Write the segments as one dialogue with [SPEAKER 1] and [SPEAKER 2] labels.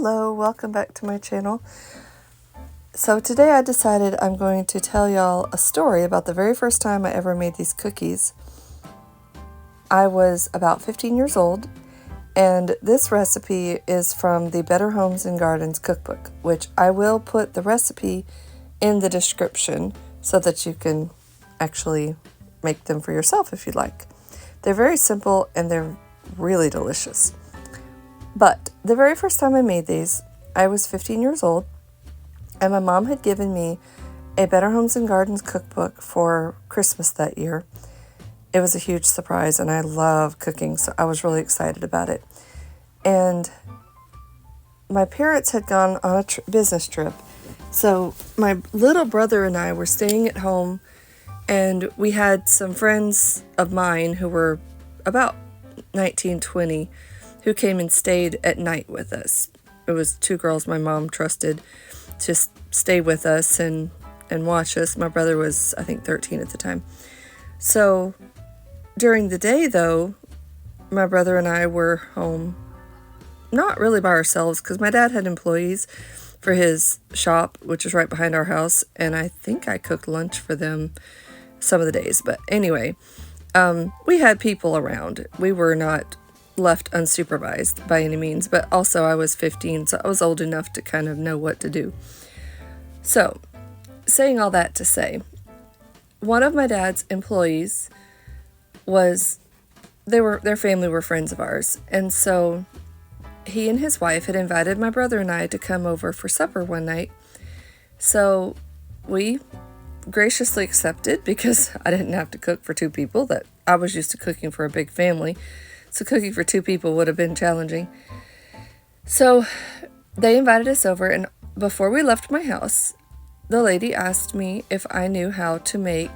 [SPEAKER 1] Hello, welcome back to my channel. So today I decided I'm going to tell y'all a story about the very first time I ever made these cookies. I was about 15 years old, and this recipe is from the Better Homes and Gardens cookbook, which I will put the recipe in the description so that you can actually make them for yourself if you'd like. They're very simple and they're really delicious. But the very first time I made these, I was 15 years old, and my mom had given me a Better Homes and Gardens cookbook for Christmas that year. It was a huge surprise, and I love cooking, so I was really excited about it. And my parents had gone on a business trip, so my little brother and I were staying at home, and we had some friends of mine who were about 19, 20, who came and stayed at night with us. It was two girls my mom trusted to stay with us and watch us. My brother was, I think, 13 at the time. So during the day, though, my brother and I were home, not really by ourselves, because my dad had employees for his shop, which is right behind our house, and I think I cooked lunch for them some of the days. But anyway, we had people around. We were not left unsupervised by any means, but also I was 15, so I was old enough to kind of know what to do. So, saying all that to say, one of my dad's employees their family were friends of ours, and so he and his wife had invited my brother and I to come over for supper one night. So we graciously accepted, because I didn't have to cook for two people. That I was used to cooking for a big family. So cooking for two people would have been challenging. So they invited us over, and before we left my house, the lady asked me if I knew how to make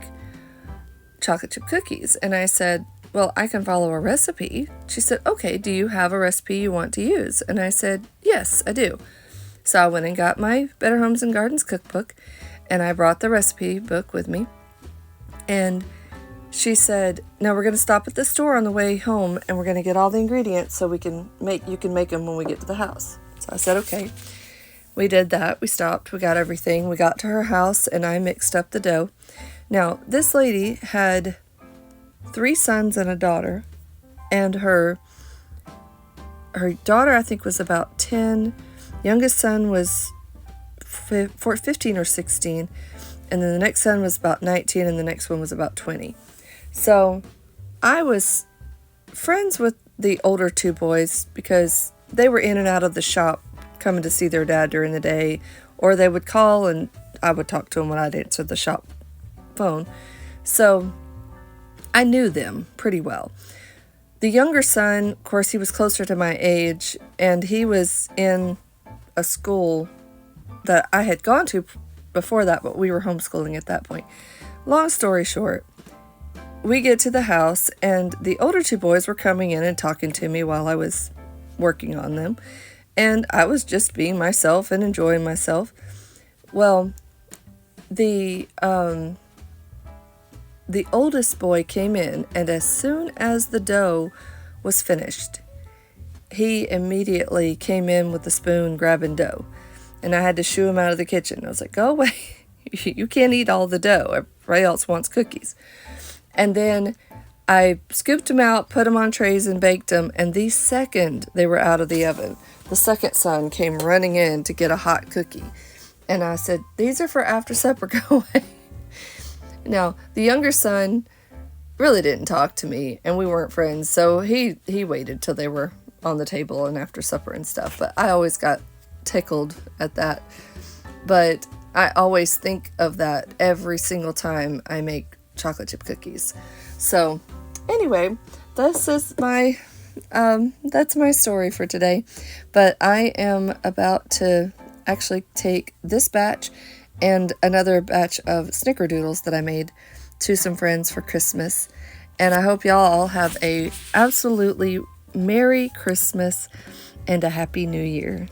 [SPEAKER 1] chocolate chip cookies. And I said, well, I can follow a recipe. She said, okay, do you have a recipe you want to use? And I said, yes, I do. So I went and got my Better Homes and Gardens cookbook, and I brought the recipe book with me. And she said, now we're going to stop at the store on the way home, and we're going to get all the ingredients so you can make them when we get to the house. So I said, okay. We did that. We stopped. We got everything. We got to her house, and I mixed up the dough. Now, this lady had 3 sons and a daughter, and her daughter, I think, was about 10. Youngest son was 15 or 16, and then the next son was about 19, and the next one was about 20. So I was friends with the older 2 boys because they were in and out of the shop coming to see their dad during the day, or they would call and I would talk to them when I'd answer the shop phone. So I knew them pretty well. The younger son, of course, he was closer to my age, and he was in a school that I had gone to before that, but we were homeschooling at that point. Long story short, we get to the house, and the older 2 boys were coming in and talking to me while I was working on them, and I was just being myself and enjoying myself. Well, the oldest boy came in, and as soon as the dough was finished, he immediately came in with the spoon grabbing dough, and I had to shoo him out of the kitchen. I was like, go away. You can't eat all the dough. Everybody else wants cookies. And then I scooped them out, put them on trays, and baked them. And the second they were out of the oven, the second son came running in to get a hot cookie. And I said, these are for after supper, go away. Now, the younger son really didn't talk to me, and we weren't friends. So he waited till they were on the table and after supper and stuff. But I always got tickled at that. But I always think of that every single time I make chocolate chip cookies. So anyway, this is that's my story for today. But I am about to actually take this batch and another batch of snickerdoodles that I made to some friends for Christmas. And I hope y'all all have a absolutely Merry Christmas and a Happy New Year.